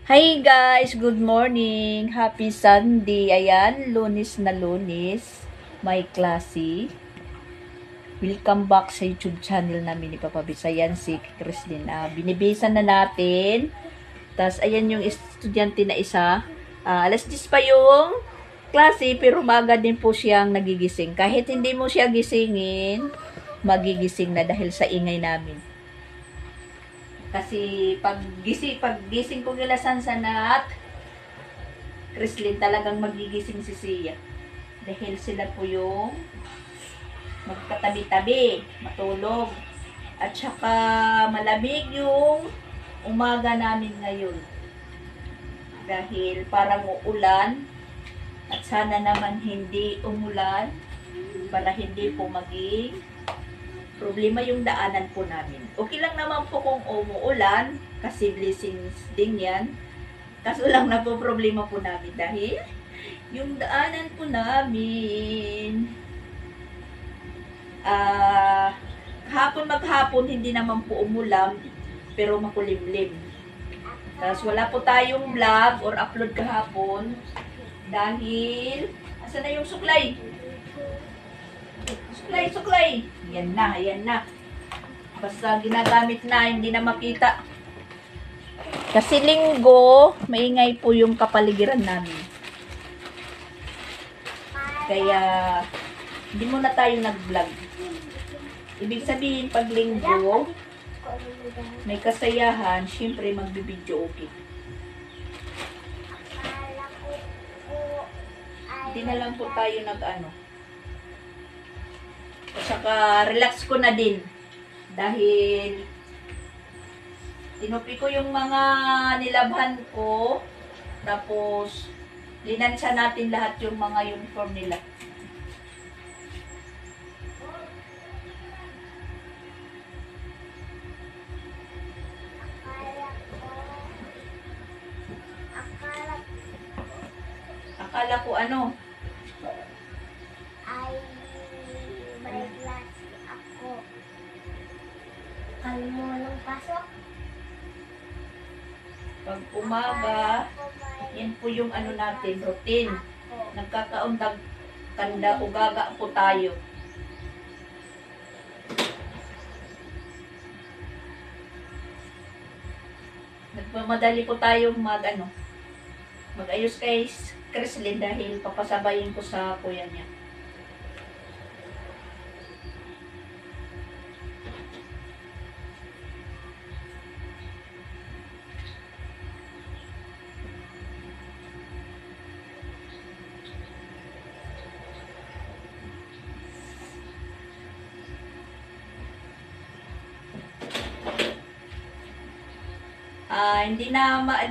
Hi guys, good morning. Happy Sunday. Ayan, Lunes na Lunes. May klase. Welcome back sa YouTube channel namin ni Papa Bisayan, si Christine. Binibisan na natin. Tapos ayan yung estudyante na isa. Alas 10 pa yung klase, pero maaga din po siyang nagigising. Kahit hindi mo siya gisingin, magigising na dahil sa ingay namin. Kasi pag gising ko nila Sansanat, Chrislyn, talagang magigising si Sia. Dahil sila po yung magkatabi-tabi, matulog. At saka malamig yung umaga namin ngayon. Dahil parang uulan. At sana naman hindi umulan para hindi po maging problema yung daanan po namin. Okay lang naman po kung umuulan kasi blessings din yan. Kaso lang na po problema po namin dahil yung daanan po namin maghapon hindi naman po umulam pero makulimlim. Tapos wala po tayong vlog or upload kahapon dahil asan na yung suklay? Suklay. Yan na. Basta ginagamit na, hindi na makita. Kasi linggo, maingay po yung kapaligiran namin. Kaya, hindi muna tayo nag-vlog. Ibig sabihin, pag linggo, may kasayahan, syempre magbibideo okay. Hindi na lang po tayo nag-ano. At saka, relax ko na din. Dahil, tinupi ko yung mga nilabhan ko. Tapos, linansya natin lahat yung mga uniform nila. Akala ko ano? May klase ako. Ano mo nang pasok? Pag umaga, yan po yung ano natin, routine. Nagkakaundag tanda ugaga po tayo. Nagmamadali po tayo mag-ayos kay Chrislyn dahil papasabayin ko sa kuya niya.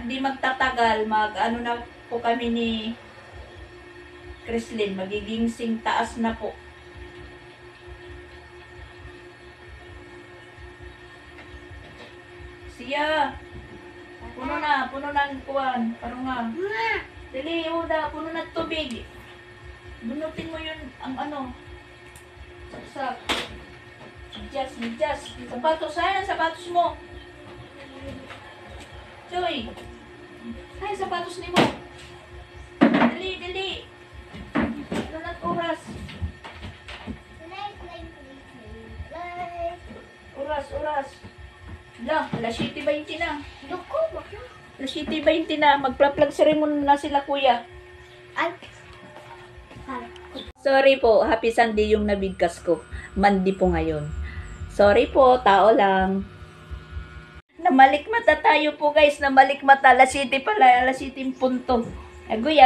Hindi magtatagal, ano na po kami ni Chrislyn, magiging taas na po. Siya, puno na ang kuwan, parang nga. Dali, Uda, puno na tubig. Bunutin mo yun, ang ano, saksak. Adjust. Sapatos, saan ang sapatos mo? Joy, ay, sapatos ni mo. Dali. Ano na oras? Oras. Alas 7:20 na. Alas 7:20 na. Magpla-plug ceremony na sila, kuya. Sorry po, happy Sunday yung nabigkas ko. Monday po ngayon. Sorry po, tao lang. Namalikmata tayo po guys, namalikmata. Alas 7 pala, alas 7 punto. Agoy.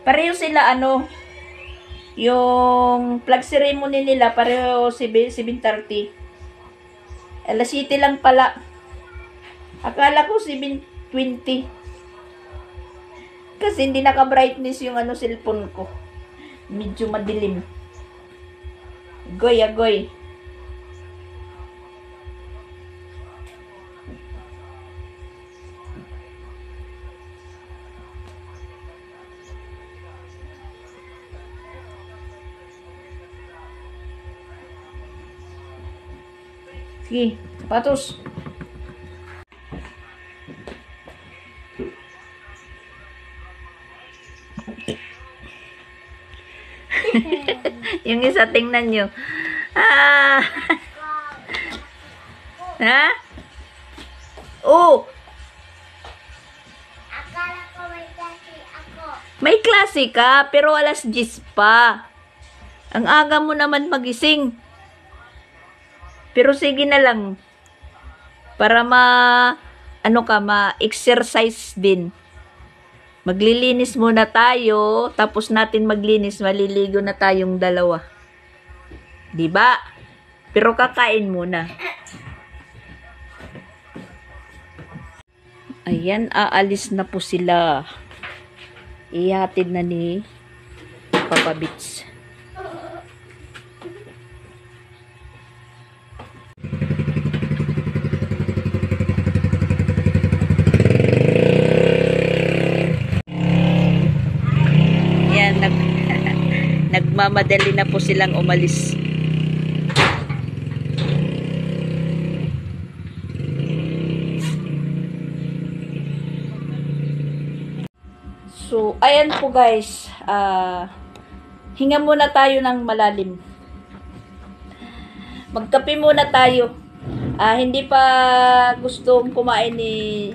Pareho sila yung flag ceremony nila, pareho 7:30. Alas 7 lang pala. Akala ko 7:20. Kasi hindi naka-brightness yung cellphone ko. Medyo madilim. Agoy. Sige, sapatos. Yung isa, tingnan nyo. Ah! Ha? Oh! Akala ko may klase ako. May klase ka, pero alas 10 pa. Ang aga mo naman magising. Pero sige na lang. Para ma-exercise din. Maglilinis muna tayo, tapos natin maglinis, maliligo na tayong dalawa. 'Di ba? Pero kakain muna. Ayan, aalis na po sila. Ihatid na ni Papa Bits. Yan, nagmamadali na po silang umalis. So, ayan po guys. Hinga muna tayo ng malalim. Magkape muna tayo. Hindi pa gustong kumain ni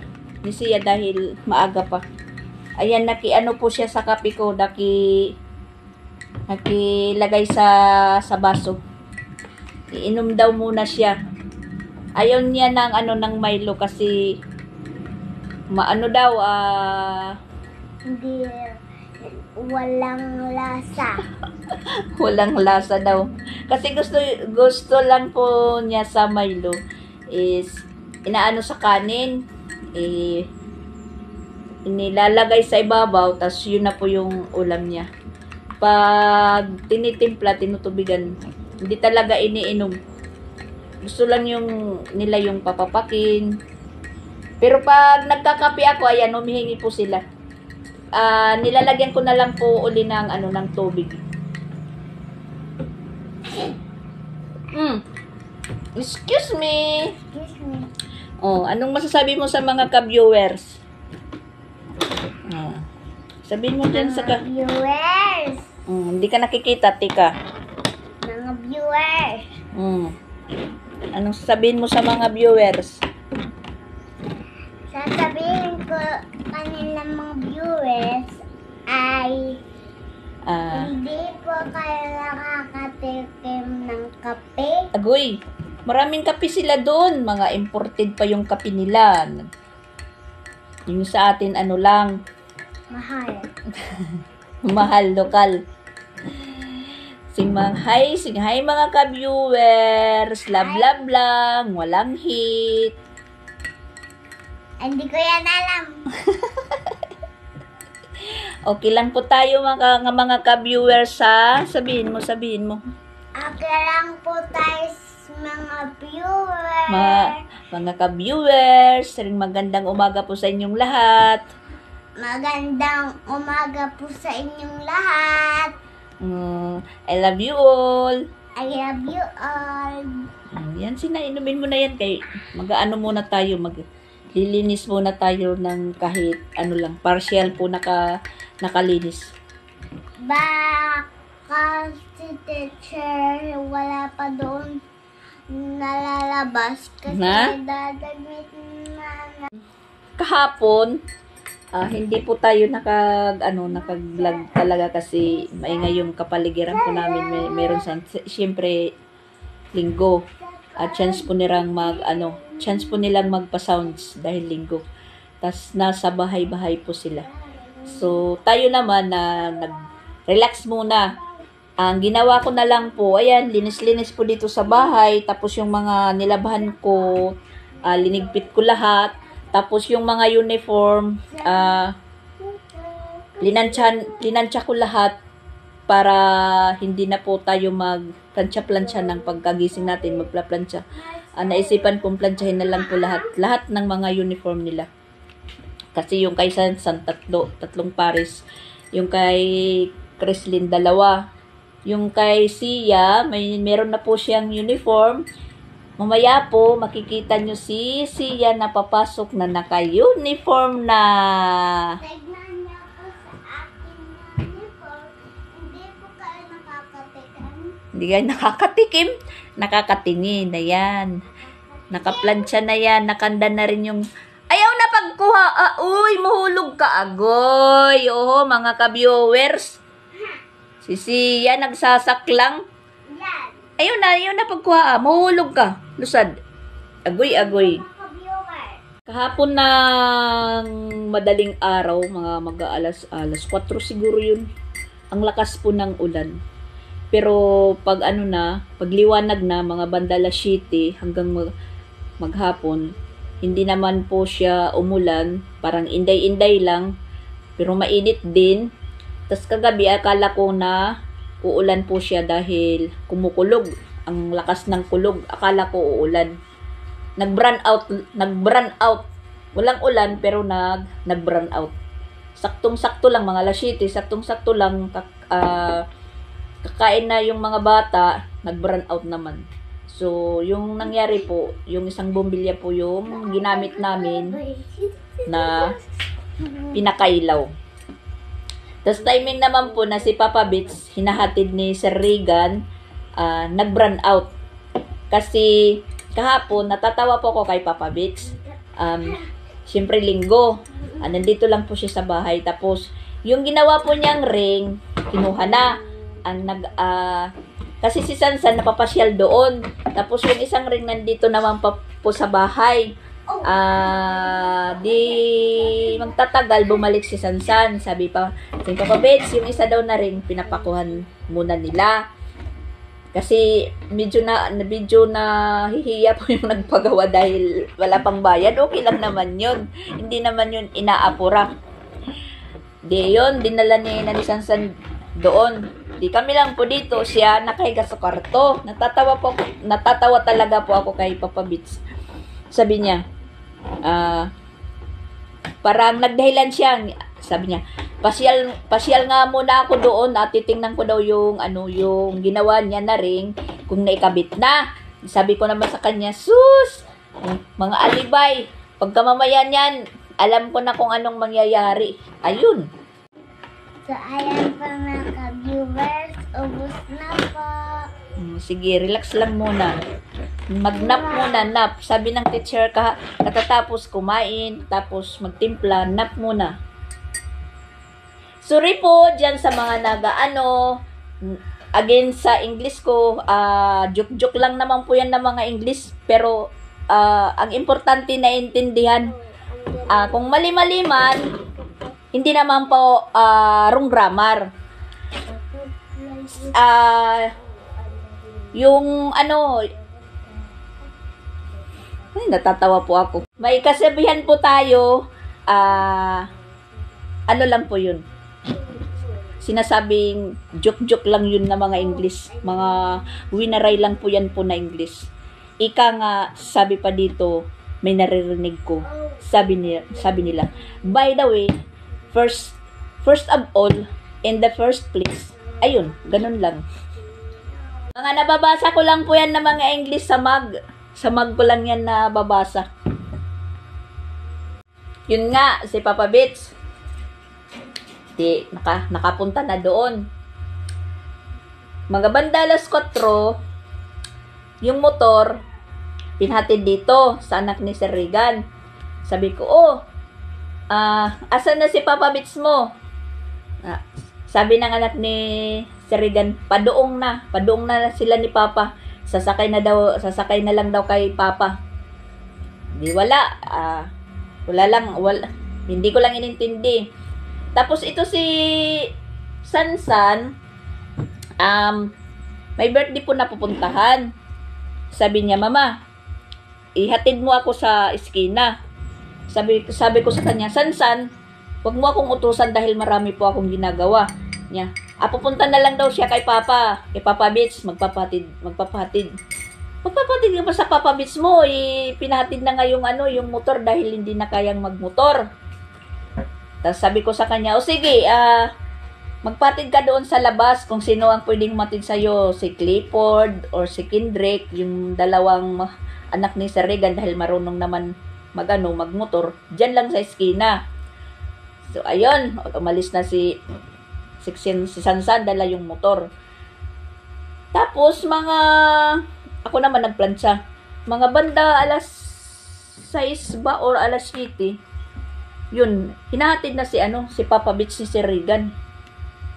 Sia dahil maaga pa. Ayan, ano po siya sa kape ko. Nakilagay sa baso. Iinom daw muna siya. Ayaw niya ng Milo kasi Hindi, walang lasa. walang lasa daw. Kasi gusto lang po niya sa Milo is inaano sa kanin, nilalagay sa ibabaw, tas yun na po yung ulam niya. Pag tinitimpla, tinutubigan, hindi talaga iniinom. Gusto lang nila yung papapakin. Pero pag nagkakape ako, ayan, humihingi po sila. Nilalagyan ko na lang po uli ng tubig. Excuse me. Excuse me. Oh, anong masasabi mo sa mga ka-viewers? Sabihin mo dyan sa Mga viewers. hindi ka nakikita, tika. Mga viewers. Anong sasabihin mo sa mga viewers? Sasabihin ko kanilang mga viewers ay hindi po kayo nakakatikim ng kape. Agoy, maraming kape sila doon. Mga imported pa yung kape nila. Yung sa atin, lang, Mahal. mahal, lokal. Sing hi mga ka-viewers. Love lang. Walang hate. Hindi ko yan alam. Okay lang po tayo mga ka-viewers, ha? Sabihin mo. Okay lang po tayo mga viewers. Mga ka-viewers, magandang umaga po sa inyong lahat. Magandang umaga po sa inyong lahat. I love you all. I love you all. Yan, inumin mo na yan. Mag-ano muna tayo, maglilinis muna tayo ng kahit lang, partial po nakalinis. Baka si teacher wala pa doon nalalabas kasi dadagmit na. Kahapon, hindi po tayo naka-vlog talaga kasi maingay yung kapaligiran po namin. Meron siyempre linggo. At chance po nilang magpa-sounds dahil linggo. Tas nasa bahay-bahay po sila. So, tayo naman na nag-relax muna. Ang ginawa ko na lang po, ayan, linis-linis po dito sa bahay. Tapos yung mga nilabahan ko, linigpit ko lahat. Tapos yung mga uniform, linansya ko lahat para hindi na po tayo mag-plansya-plansya ng pagkagising natin, magplaplansya. Naisipan kong plansyahin na lang po lahat ng mga uniform nila. Kasi yung kay San tatlong pares. Yung kay Chrislyn, 2. Yung kay Sia, meron na po siyang uniform. Mamaya po, makikita nyo si Sia na papasok na naka-uniform na. Tignan niyo po sa akin na uniform. Hindi po kayo nakakatikan. Hindi kayo nakakatikim, nakakatingin. Ayan. Nakaplansya na yan, nakanda na rin yung... Ayaw na pagkuha. Uy, mahulog ka, agoy. Oo, mga ka-viewers. Si Sia nagsasaklang. Yan. Ayaw na pagkuha. Mahulog ka. Lusad. Agoy. Mga-viewer. Kahapon ng madaling araw, mga mag-aalas 4 siguro yun. Ang lakas po ng ulan. Pero pag pagliwanag na, mga bandala 7 hanggang maghapon, hindi naman po siya umulan. Parang inday-inday lang. Pero mainit din. Tapos kagabi, akala ko na uulan po siya dahil kumukulog. Ang lakas ng kulog. Akala ko uulan. Nag-brown out. Walang ulan pero nag-brown out. Saktong-sakto lang mga alas 7. Saktong-sakto lang kakain na yung mga bata, nag-brown out naman. So, yung nangyari po, yung isang bombilya po yung ginamit namin na pinakailaw. Tapos timing naman po na si Papa Bits, hinahatid ni Sir Regan, nag-brown out. Kasi kahapon, natatawa po ako kay Papa Bits. Siyempre linggo, nandito lang po siya sa bahay. Tapos, yung ginawa po niyang ring, kinuha na. Kasi si Sansan napapasyal doon. Tapos yung isang ring nandito naman po sa bahay. Di magtatagal, bumalik si Sansan. Sabi pa, si Papa Bets, yung isa daw na ring pinapakuhan muna nila. Kasi medyo na hihiya po yung nagpagawa dahil wala pang bayad. Okay lang naman yun. Hindi naman yun inaapura. Di yun, dinala ni Sansan doon. Di kami lang po dito, siya nakahiga sa kwarto. Natatawa talaga po ako kay Papa Bits. Sabi niya, parang nagdahilan siya. Sabi niya, pasyal nga muna ako doon at titingnan ko daw yung ginawa niya na ring kung naikabit na. Sabi ko naman sa kanya, sus, mga alibay, pagka mamaya niyan, alam ko na kung anong mangyayari. Ayun. So, ayan po mga ka-viewers. Ubus na po. Sige, relax lang muna. Mag-nap muna, nap. Sabi ng teacher, katatapos kumain, tapos magtimpla, nap muna. Sorry po dyan sa mga again sa English ko, joke-joke lang naman po yan ng mga English, pero ang importante na intindihan. Kung mali-mali man, hindi naman po wrong grammar. Yung natatawa po ako. May kasabihan po tayo, lang po yun. Sinasabing joke-joke lang yun na mga English. Mga winaray lang po yan po na English. Ika nga, sabi pa dito, may naririnig ko. Sabi nila, by the way, first of all, in the first place. Ayun, ganun lang. Mga nababasa ko lang po yan na mga English sa mag. Sa mag ko lang yan nababasa. Yun nga, si Papa Bits. Nakapunta na doon. Mga bandalas 4, yung motor, pinhatid dito sa anak ni Sir Regan. Sabi ko, asan na si Papa Bits mo? Sabi ng anak ni Sir Regan, padoong na sila ni Papa. Sasakay na lang daw kay Papa. Di wala. Hindi ko lang inintindi. Tapos ito si Sansan, may birthday po na pupuntahan. Sabi niya, Mama, ihatid mo ako sa eskina. Sabi ko sa kanya, Sansan, huwag mo akong utusan dahil marami po akong ginagawa. Niya, pupunta na lang daw siya kay Papa Bits, magpapatid. Magpapatid ka pa sa Papa Bits mo, pinahatid na nga yung motor dahil hindi na kayang magmotor. Tapos sabi ko sa kanya, sige, magpatid ka doon sa labas kung sino ang pwedeng matid sa'yo, si Clifford or si Kendrick, yung dalawang anak ni Sir Regan dahil marunong naman magmotor, dyan lang sa eskina. So, ayun, umalis na si Sansan, dala yung motor. Tapos, ako naman nagplansya. Mga banda alas 6 ba or alas 7, yun, hinahatid na si Papa Beach ni Sir Regan.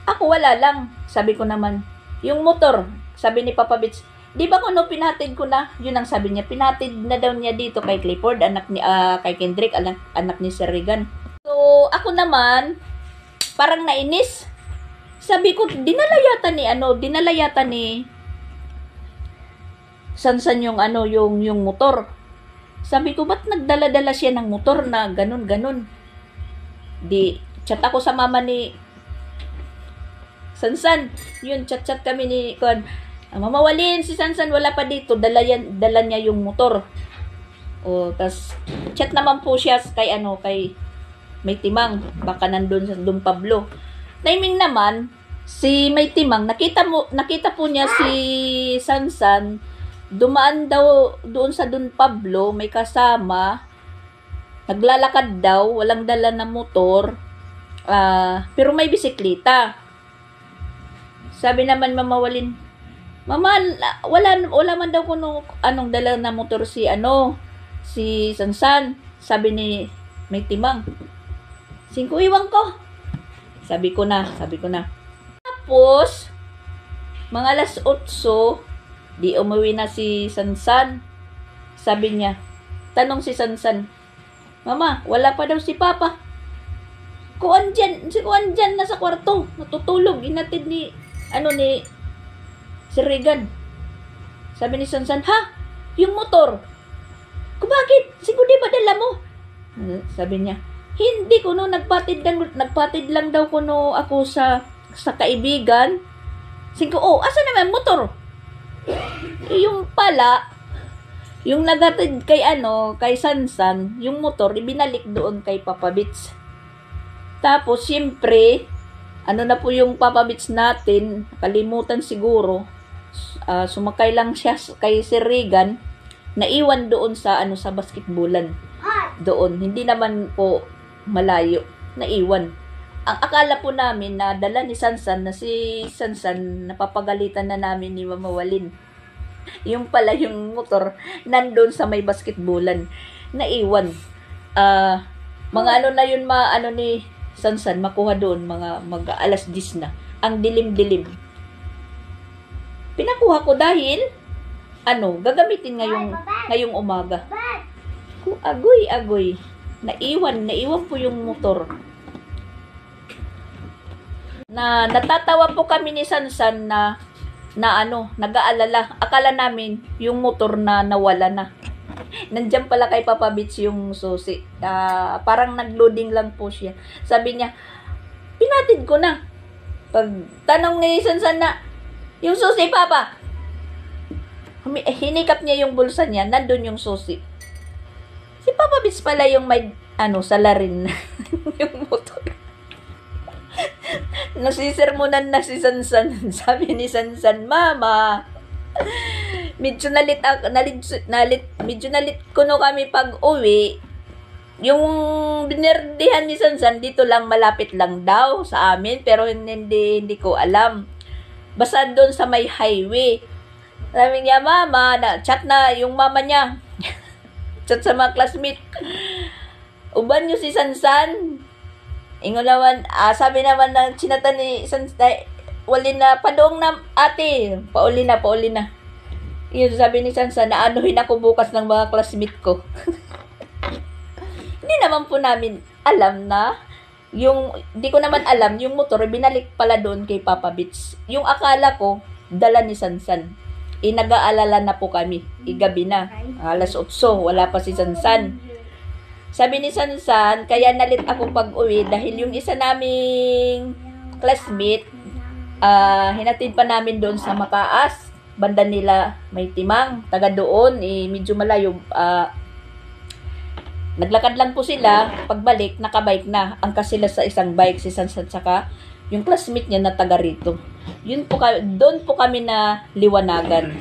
Ako wala lang. Sabi ko naman, yung motor, sabi ni Papa Beach, di ba kung pinatid ko na? Yun ang sabi niya, pinatid na daw niya dito kay Clifford, kay Kendrick, anak ni Sir Regan. So, ako naman, parang nainis. Sabi ko, dinala yata ni Sansan yung motor. Sabi ko, ba't nagdala-dala siya ng motor na ganun-ganun? Di, chat ako sa mama ni Sansan. Yun, chat kami ni Mama Walin, si Sansan wala pa dito, dala niya yung motor. O, tas chat naman po siya kay May Timang, baka nandun sa Don Pablo. Timing naman, si May Timang, nakita po niya si Sansan, dumaan daw doon sa Don Pablo, may kasama, naglalakad daw, walang dala na motor, pero may bisikleta. Sabi naman Mama Walin, Mama, wala man daw kuno anong dala na motor si Sansan. Sabi ni May Timang, 5 iwang ko. Sabi ko na. Tapos, mga alas 8, di umuwi na si Sansan. Sabi niya, tanong si Sansan, Mama, wala pa daw si Papa. Kuan dyan na sa kwarto, natutulog, inatid ni Sir Regan. Sabi ni Sansan, ha? Yung motor? Bakit? Siguro di ba dala mo? Sabi niya, hindi ko nagpatid lang daw ko ako sa kaibigan. Sabi ko, asa naman motor? Yung pala, yung nagatid kay Sansan, yung motor, ibinalik doon kay Papa Beach. Tapos, siyempre, na po yung Papa Beach natin, kalimutan siguro, sumakay lang siya kay Sir Regan, naiwan doon sa basketballan. Doon, hindi naman po malayo, naiwan. Ang akala po namin na dala ni Sansan, na si Sansan, napapagalitan na namin ni Mama Walin. Yung pala yung motor, nandun sa may basketballan, naiwan. Mga na yun, ni Sansan, makuha doon, mag alas 10 na. Ang dilim-dilim. Pinakuha ko dahil, gagamitin ngayong umaga. Agoy. Naiwan po yung motor. Natatawa po kami ni Sansan na nag-aalala. Akala namin yung motor na nawala na. Nandiyan pala kay Papa Beach yung susi. Parang nag-loading lang po siya. Sabi niya, pinatid ko na. Pag tanong ni Sansan na, yung susi, Papa. Hinikap niya yung bulsa niya, nandun yung susi. Si Papa Beach pala yung may, salarin yung motor. Nasisermonan na si Sansan. Sabi ni Sansan, Mama, medyo nalit ko kami pag uwi. Yung binerdihan ni Sansan, dito lang, malapit lang daw sa amin, pero hindi ko alam. Basta doon sa may highway. Sabi niya, Mama, chat na yung mama niya. Chat sa mga classmate. Uban nyo si Sansan. Ingulawan, sabi naman ng chinata ni Sansan, wali na, padong na ate, pauli na. Yun, sabi ni Sansan, naanuhin ako bukas ng mga classmate ko. Hindi naman po namin alam na, di ko naman alam, yung motor, binalik pala doon kay Papa Beach. Yung akala ko, dala ni Sansan. Nag-aalala na po kami. Gabi na. Alas 8, wala pa si Sansan. Sabi ni Sansan, kaya nalit ako pag-uwi dahil yung isa naming classmate, hinatid pa namin doon sa Mataas. Banda nila May Timang. Taga doon, medyo malayo. Naglakad lang po sila. Pagbalik, nakabike na. Angkas sila sa isang bike, si Sansan, saka yung classmate niya na taga rito. Doon po kami na liwanagan.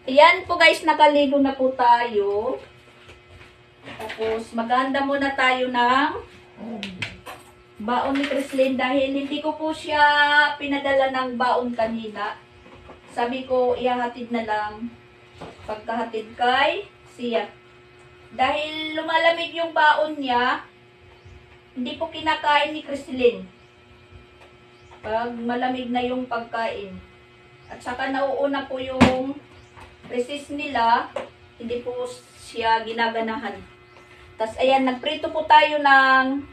Ayan po guys, nakaligo na po tayo. Tapos maghanda muna tayo ng baon ni Chrislyn dahil hindi ko po siya pinadala ng baon kanina. Sabi ko, ihahatid na lang pagkahatid kay siya. Dahil lumalamig yung baon niya, hindi po kinakain ni Chrislyn. Pag malamig na yung pagkain. At saka nauuna po yung recess nila, hindi po siya ginaganahan. Tapos ayan, nagprito po tayo ng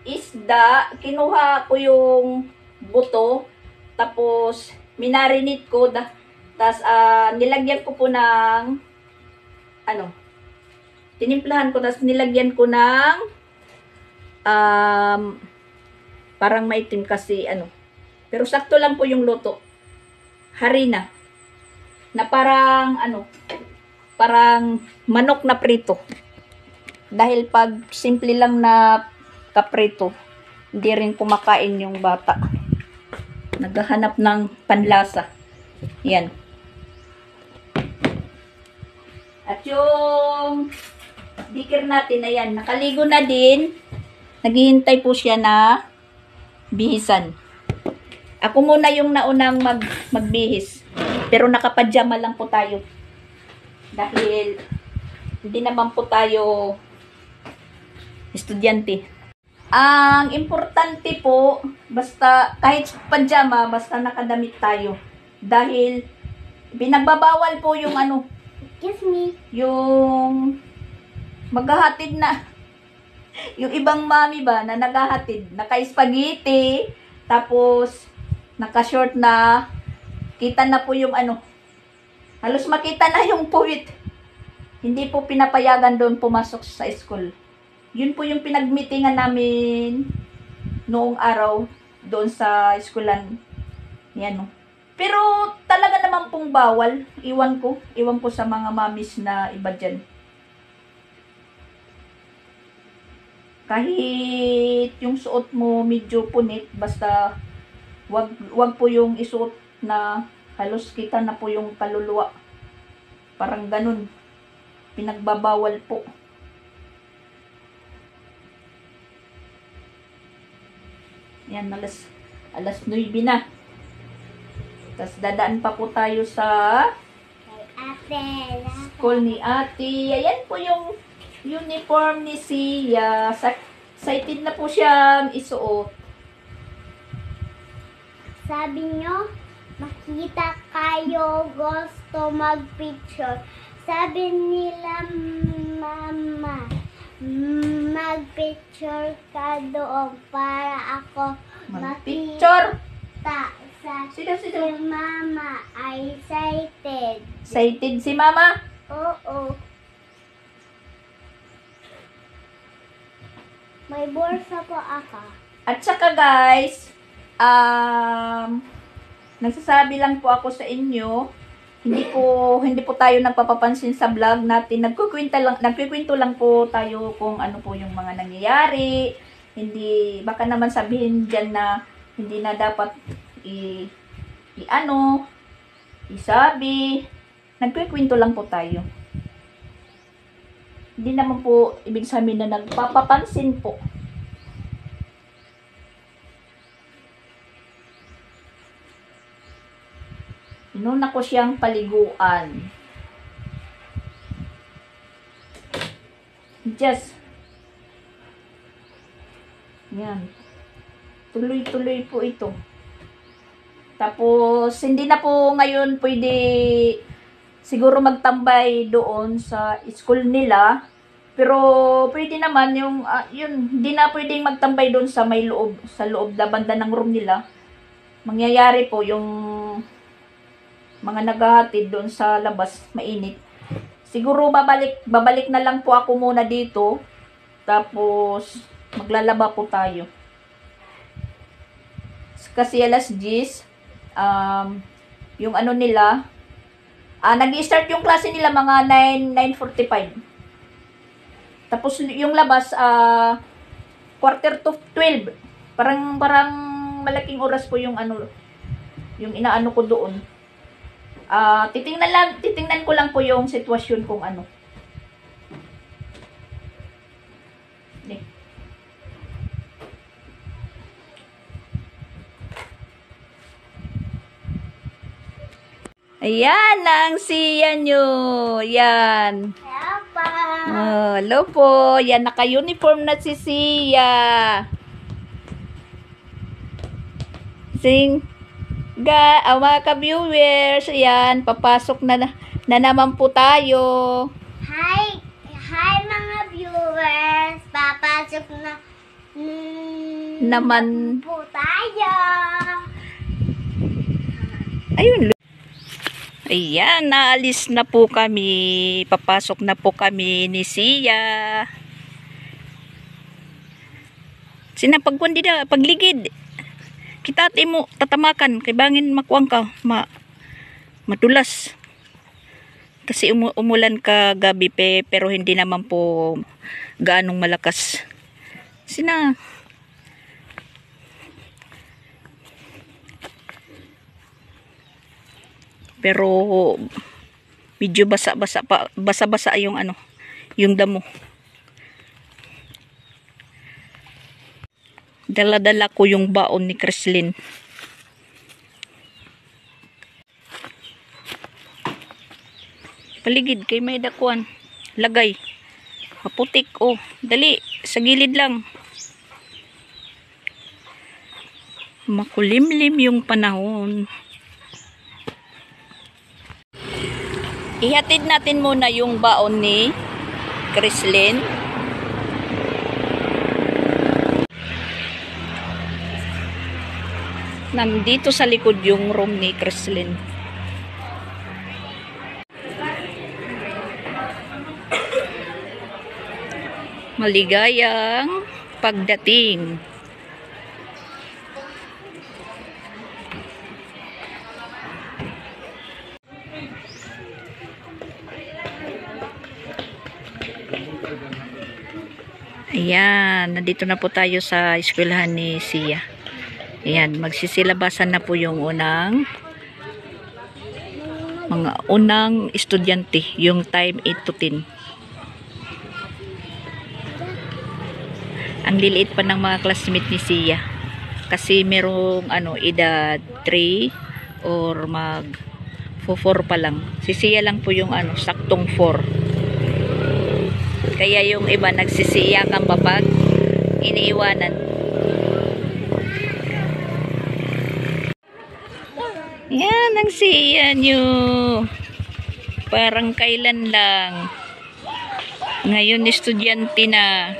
isda. Kinuha ko yung buto. Tapos minarinate ko. Tapos nilagyan ko po ng tinimplahan ko. Tapos nilagyan ko ng parang maitim kasi pero sakto lang po yung luto. Harina. Na parang parang manok na prito. Dahil pag simple lang na kaprito, hindi rin kumakain yung bata. Naghahanap ng panlasa. Yan. At yung bikir natin, ayan, nakaligo na din. Naghihintay po siya na bihisan. Ako muna yung naunang magbihis. Pero nakapadyama lang po tayo. Dahil hindi naman po tayo estudyante. Ang importante po, basta kahit padyama, basta nakadamit tayo. Dahil binagbabawal po yung Kiss me. yung maghahatid na. Yung ibang mami ba na naghahatid, naka-spaghetti, tapos naka-short na, kita na po yung halos makita na yung puwit. Hindi po pinapayagan doon pumasok sa school. Yun po yung pinagmitingan namin noong araw doon sa schoolan. Yan o. Pero talaga naman pong bawal. Iwan ko sa mga mamis na iba dyan. Kahit yung suot mo medyo punit, basta wag po yung isuot na halos kita na po yung kaluluwa. Parang ganun. Pinagbabawal po. Yan, alas 9 na. Tapos dadaan pa po tayo sa school ni ate. Ayan po yung uniform ni Sia. Excited na po siyang isuot. Sabi nyo, makita kayo, gusto mag-picture. Sabi nila, mama, mag-picture ka doon para ako Mag-picture? makita sa Sino? si mama ay excited. Excited si mama? Oo. May bursa po ako. At saka guys, nagsasabi lang po ako sa inyo, hindi po tayo nagpapapansin sa vlog natin. Nagkukwento lang po tayo kung ano po yung mga nangyayari. Hindi, baka naman sabihin dyan na hindi na dapat isabi. Nagkukwento lang po tayo. Hindi naman po ibig sabihin na nagpapapansin po. Inuna ko siyang paliguan. Yan. Tuloy-tuloy po ito. Tapos, hindi na po ngayon pwede siguro magtambay doon sa school nila. Pero, pwede naman hindi na pwedeng magtambay doon sa may loob, sa loob na banda ng room nila. Mangyayari po yung mga naghahatid doon sa labas, mainit. Siguro babalik na lang po ako muna dito. Tapos, maglalaba po tayo. Kasi alas 10, yung nila, nag-i-start yung klase nila mga 9:45. Tapos yung labas, 11:45. Parang malaking oras po yung yung inaano ko doon. Titingnan ko lang po yung sitwasyon kung ano. Hindi. Ayan ang siya nyo. Yan. Papa. Hello po. Yan, naka-uniform na si Sia. Mga ka-viewers, ayan, papasok na naman po tayo. Hi mga viewers. Papasok na Naman. po tayo. Ayun. Ayan, naalis na po kami. Papasok na po kami ni Sia. Sinapagkundi na, pagligid. Kita mo, tatamakan. Kay bangin makuwang ka. Madulas. Kasi umulan ka gabi pero hindi naman po gaanong malakas. Pero medyo basa-basa yung yung damo. Dala-dala ko yung baon ni Kreslin. Paligid kay may dakuan. Lagay. Maputik. Oh, dali. Sa gilid lang. Makulimlim yung panahon. Ihatid natin muna yung baon ni Kreslin. Nandito sa likod yung room ni Kreslin. Maligayang pagdating. Ayan, nandito na po tayo sa eskwelahan ni Sia. Ayan, magsisilabasan na po yung mga unang estudyante, yung time 8 to 10. Ang liliit pa ng mga classmate ni Sia. Kasi merong edad 3 or mag 4 pa lang. Si Sia lang po yung saktong 4. Kaya yung iba nagsisiyakan pa pag iniiwanan. Yan ang Sia nyo. Parang kailan lang. Ngayon estudyante na.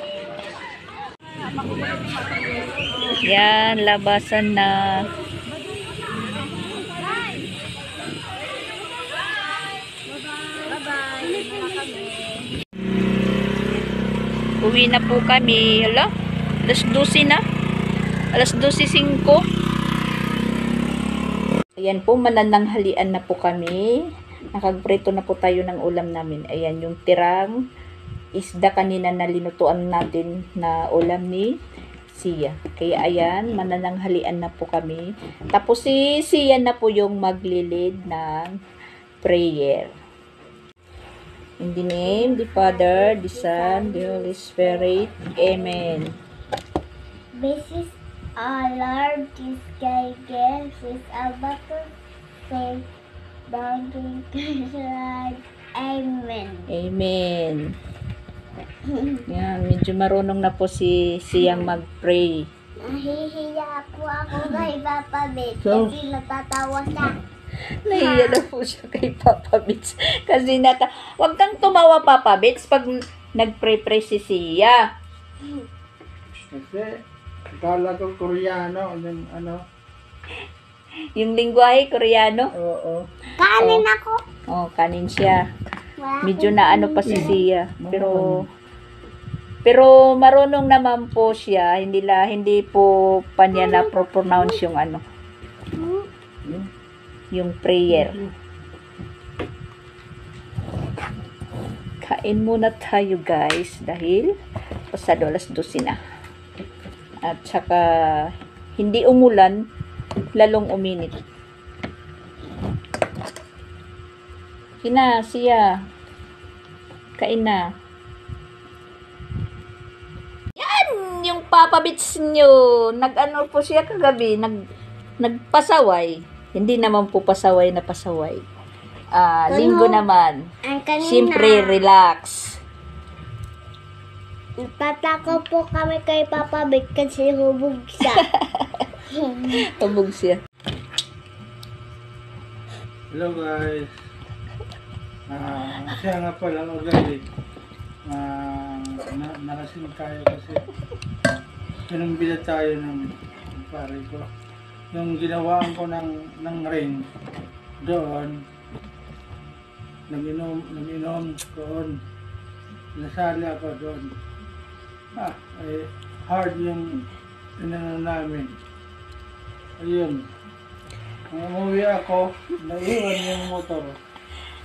Yan, labasan na. Uwi na po kami. Hala, alas 12 na. Alas 12:05. Ayan po, manananghalian na po kami. Nakagprito na po tayo ng ulam namin. Ayan, yung tirang isda kanina na linutuan natin na ulam ni Sia. Kaya ayan, manananghalian na po kami. Tapos si Sia na po yung maglilid ng prayer. In the name, the Father, the Son, the Holy Spirit. Amen. This is our Lord, this guy gives is about to say, bounding to Lord. Amen. Amen. Yan, medyo marunong na po si Siyang mag-pray. Nahihiya po ako kay Papa Bet kasi natatawa siya. Nahiya na po siya kay Papa Bits. Kasi wag kang tumawa, Papa Bits, pag nag-pray-pray si Sia. Kasi, akala ko Koreano, Yung lingwahe, Koreano. Oo. Kanin ako. Oh, kanin siya. Wala Medyo akong pa si Sia. Pero marunong naman po siya. Hindi po pa niya na pronounce yung yung prayer. Kain muna tayo, guys, dahil pasado alas 12 na. At saka hindi umulan, lalong uminit. Kina, siya. Kain na. Yan! Yung Papa Bits nyo. Nag-ano po siya kagabi. Nagpasaway. Hindi naman po pasaway na pasaway. Linggo naman. Ang kanina. Siyempre, relax. Nagpatako po kami kay Papa Bit kasi hubog siya. Tubog siya. Hello guys. Siya nga pala ugali. Narasin tayo kasi pinumbila tayo ng pare ko. Yung ginawaan ko ng ring doon, nag-inom doon. Nasali ako doon. Hard yung inano namin. Ayun. Nung umuwi ako, naiwan yung motor.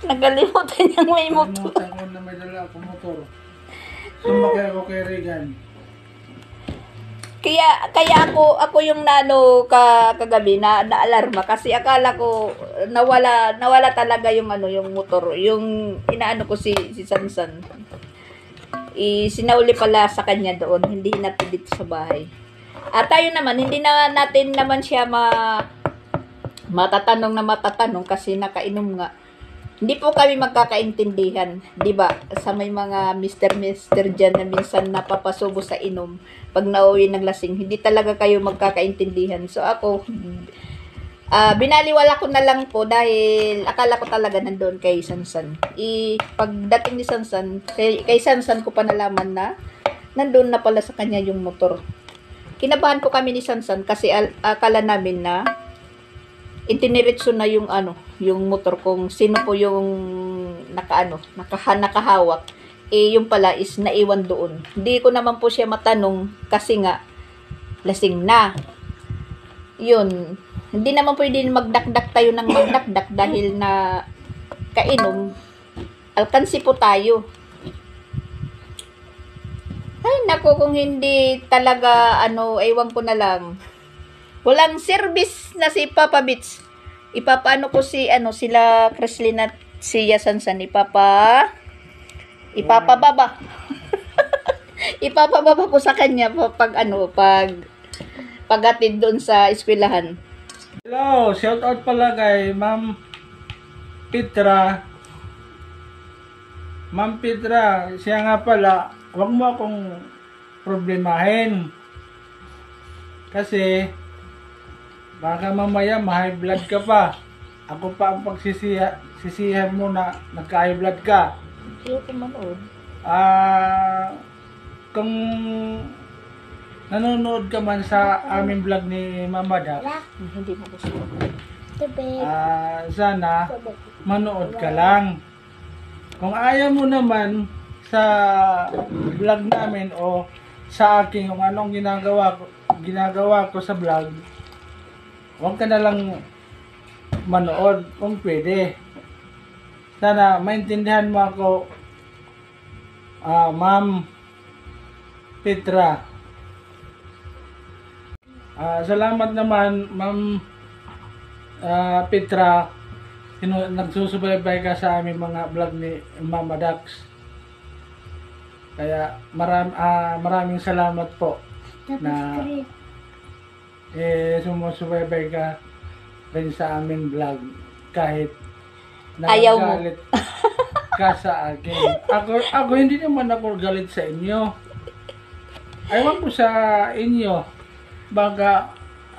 Nagalimutan niyang may motor. Nalimutan ko na may dala ako motor. Sumakay ako kay Regan. Kaya ako yung kagabi na alarma kasi akala ko nawala talaga yung yung motor, yung inaano ko si Sansan. Sinauli pala sa kanya doon, hindi natin dito sa bahay. At tayo naman, hindi na natin naman siya matatanong kasi nakainom nga. Hindi po kami magkakaintindihan, 'di ba? Sa may mga Mr. Diyan na minsan napapasubo sa inom pag nauwi ng lasing, hindi talaga kayo magkakaintindihan. So ako, binaliwala ko na lang po dahil akala ko talaga nandoon kay Sansan. Pagdating ni Sansan, kay Sansan ko pa nalaman na nandoon na pala sa kanya yung motor. Kinabahan po kami ni Sansan kasi akala namin na itiniritso na yung yung motor kung sino po yung nakahawak. Yung pala is naiwan doon. Hindi ko naman po siya matanong kasi nga lasing na. Yun. Hindi naman pwede magdakdak tayo ng magdakdak dahil na kainom. Alkansi po tayo. Ay, naku, kung hindi talaga, ewan ko na lang. Walang service na si Papa Bits. Ipapaano ko sila Kreslin at siya Sansan. Ipapababa. Ipapababa ko sa kanya paghatid doon sa eskwelahan. Hello, shout out pala kay Ma'am Petra. Ma'am Petra, siya nga pala, huwag mo akong problemahin. Kasi baka mamaya ma-high blood ka pa. Ako pa ang pagsisihan mo na nagka-high blood ka. Hindi ko manood. Kung nanonood ka man sa aming vlog ni Mama Dax, Hindi mo gusto. sana manood ka lang. Kung ayaw mo naman sa vlog namin o sa akin kung anong ginagawa ko sa vlog, huwag ka na lang manood kung pwede. Sana maintindihan mo ako, Ma'am Petra. Salamat naman, Ma'am Petra. Nagsusubaybay ka sa aming mga vlog ni Mama Dax. Kaya maraming salamat po na sumusubaybay ka rin sa aming vlog kahit Ayaw mo. nagagalit ka sa akin. Ako hindi naman ako galit sa inyo. Ayaw ko sa inyo. Baka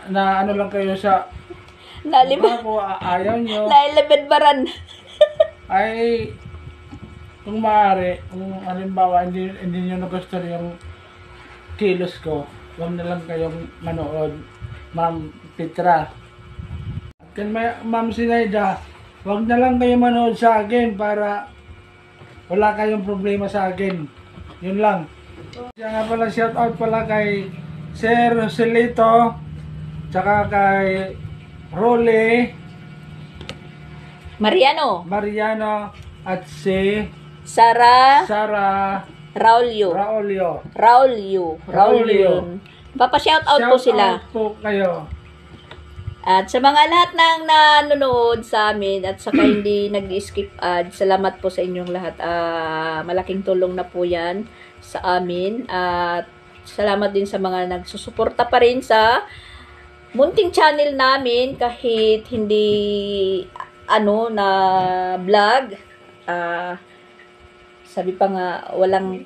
na lang kayo sa ako ayaw nyo. Nailabed baran. Ay kung maaari, kung halimbawa hindi nyo nagustuhan yung kilos ko, huwag na lang kayong manood, Ma'am Petra. At kan Ma'am Sinaida, huwag na lang kayo manood sa akin para wala kayong problema sa akin. Yun lang. Kaya nga pala, shout out pala kay Sir Celito, tsaka kay Rolly, Mariano, at si Sara, Raulio. Raulio. Papa shout out po sila. Shout out po kayo. At sa mga lahat ng nanonood sa amin at saka hindi nag-skip ad, salamat po sa inyong lahat. Malaking tulong na po yan sa amin. At salamat din sa mga nagsusuporta pa rin sa munting channel namin kahit hindi na vlog. Sabi pa nga, walang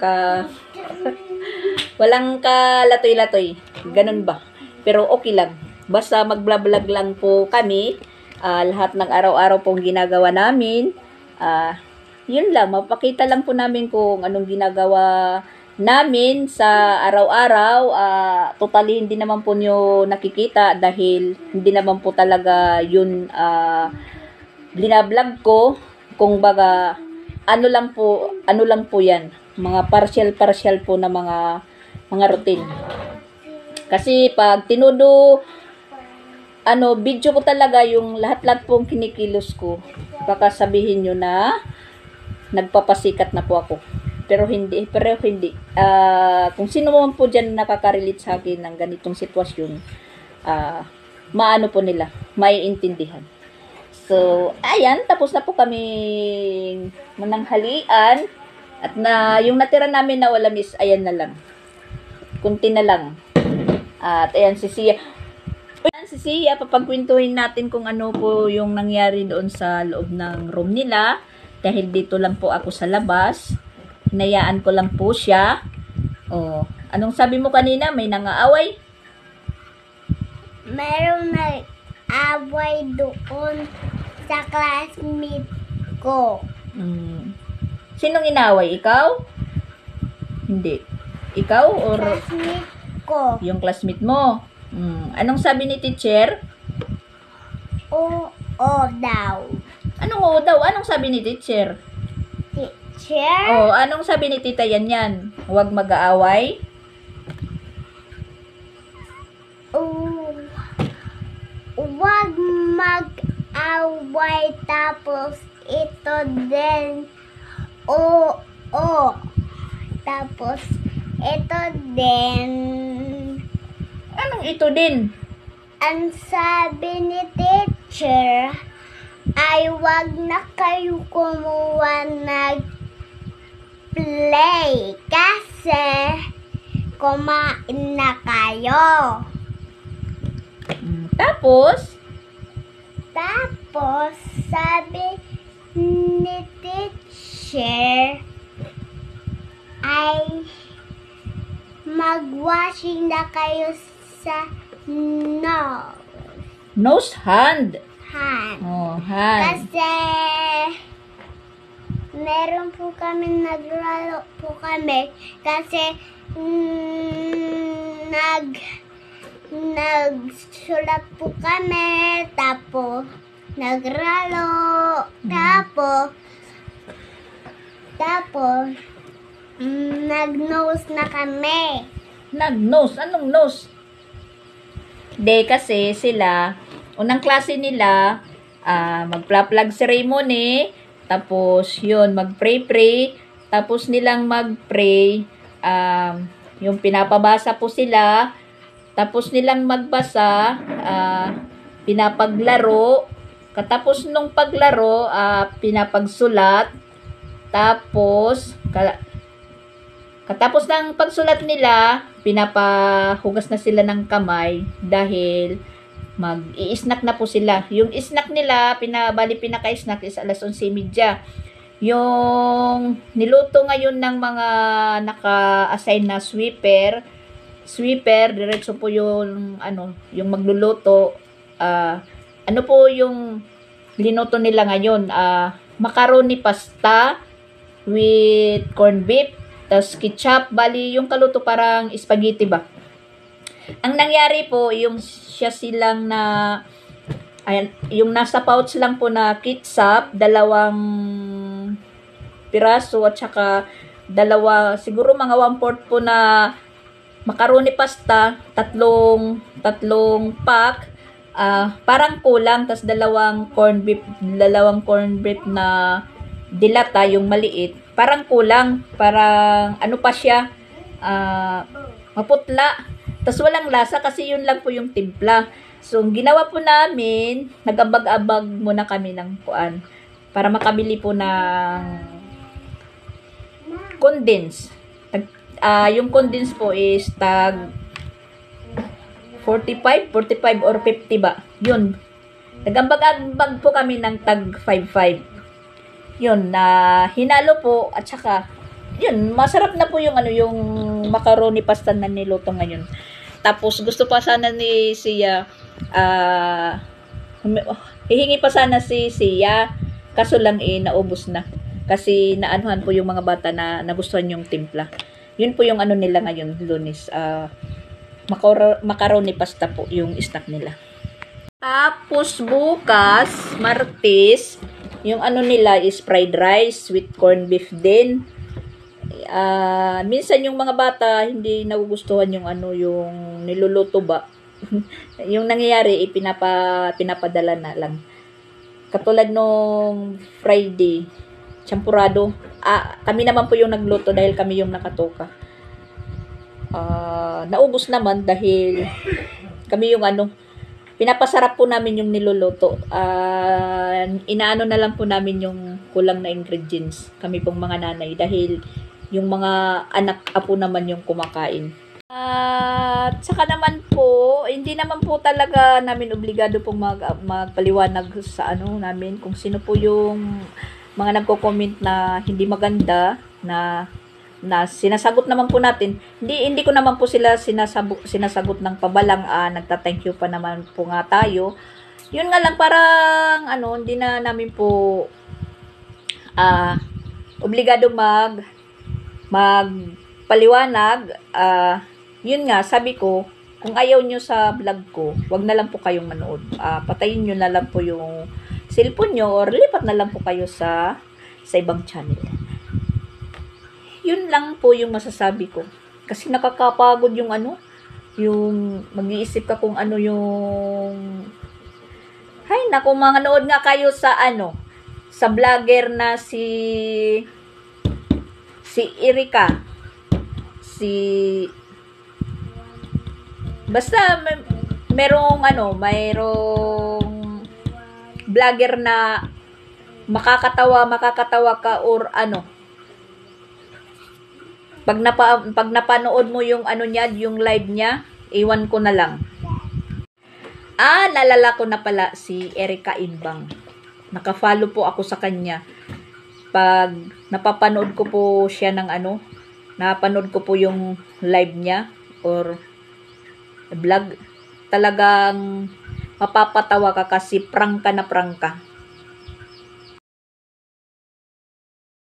ka latoy-latoy. Ganun ba? Pero okay lang. Basta mag-vlog lang po kami. Lahat ng araw-araw pong ginagawa namin. Yun lang. Mapakita lang po namin kung anong ginagawa namin sa araw-araw. Totally hindi naman po nyo nakikita dahil hindi naman po talaga yun binablog ko. Kung baga, ano lang po yan. Mga partial po na mga routine. Kasi pag tinudo video ko talaga yung lahat-lahat pong kinikilos ko. Baka sabihin nyo na nagpapasikat na po ako. Pero hindi. Kung sino man po dyan nakaka-relate sa akin ng ganitong sitwasyon, maano po nila, maiintindihan. So, ayan, tapos na po kami mananghalian. At yung natira namin na walamis, ayan na lang. Kunti na lang. At ayan, si Sia, papagkwentuhin natin kung ano po yung nangyari doon sa loob ng room nila. Dahil dito lang po ako sa labas. Hinayaan ko lang po siya. Anong sabi mo kanina? May nangaaway? Meron nag-away doon sa classmate ko. Sinong inaway? Ikaw? Hindi. Ikaw or Classmate ko. yung classmate mo? Anong sabi ni teacher? Oo daw. Anong oo daw? Anong sabi ni teacher? Teacher? Anong sabi ni tita yan? Huwag mag-aaway? Huwag mag-away tapos ito din. Tapos ito din. Anong ito din? Ang sabi ni teacher ay wag na kayo kumuha nag-play kasi kumain na kayo. Tapos Sabi ni teacher ay mag-washing na kayo sa nose, hand. hand. Hand. Kasi meron po kami naglaro po kami kasi nagsulat po kami tapos nagralo tapos nag-nose na kami. Nag-nose? Anong nose? De, kasi sila, unang klase nila, magpla-plug ceremony, tapos yun, mag-pray-pray, tapos nilang mag-pray, yung pinapabasa po sila, tapos nilang magbasa, pinapaglaro, katapos nung paglaro, pinapagsulat, tapos, katapos ng pagsulat nila, pinapahugas na sila ng kamay dahil mag-i-snack na po sila. Yung snack nila, pinaka-snack is alas 11:30. Yung niluto ngayon ng mga naka-assign na sweeper, diretso po yung yung magluluto. Ano po yung linuto nila ngayon? Macaroni pasta with corned beef, tas ketchup, bali yung kaluto parang spaghetti ba. Ang nangyari po, yung silang na, ayan, yung nasa pouch lang po na ketchup, 2 piraso at saka siguro mga 1/4 po na macaroni pasta, tatlong pack, parang kulang, tas 2 corned beef na dilata, yung maliit, parang kulang, parang ano pa siya, maputla, tas walang lasa kasi yun lang po yung timpla. So, ang ginawa po namin, nag-abag-abag muna kami ng kuan para makabili po ng condense. Yung condense po is tag 45 or 50 ba? Yun. Nag-ambag-ambag po kami ng tag 55. Yun, na hinalo po at saka yun, masarap na po yung yung macaroni pasta na niluto ngayon. Tapos gusto pa sana ni Sia hihingi pa sana si Sia, kaso lang naubos na. Kasi naanuhan po yung mga bata na nagustuhan yung timpla. Yun po yung nila ngayon, Lunes. Macaroni pasta po yung stock nila. Tapos bukas, Martes, yung nila is fried rice with corned beef din. Minsan yung mga bata hindi nagugustuhan yung yung niluluto ba. Yung nangyayari pinapadala na lang. Katulad nung Friday, champurado. Kami naman po yung nagluto dahil kami yung nakatoka. Naubos naman dahil kami yung pinapasarap po namin yung niluluto. Inaano na lang po namin yung kulang na ingredients. Kami pong mga nanay dahil yung mga anak apo naman yung kumakain. At saka naman po, hindi naman po talaga namin obligado pong magpaliwanag sa namin kung sino po yung mga nagko-comment na hindi maganda na sinasagot naman po natin. Hindi ko naman po sila sinasagot ng pabalang, nagta-thank you pa naman po nga tayo. Yun nga lang, parang hindi na namin po obligado magpaliwanag. Yun nga, sabi ko, kung ayaw nyo sa vlog ko, wag na lang po kayong manood. Patayin nyo na lang po yung cellphone nyo or lipat na lang po kayo sa ibang channel. Yun lang po yung masasabi ko. Kasi nakakapagod yung yung mag-iisip ka kung yung hay naku, manood nga kayo sa sa vlogger na si Erika. Basta merong vlogger na makakatawa ka or pag napanood mo yung niya, yung live niya, iwan ko na lang. Nalala ko na pala si Erika Inbang. Naka-follow po ako sa kanya. Pag napapanood ko po siya ng napanood ko po yung live niya or vlog, talagang mapapatawa ka kasi prangka na prangka.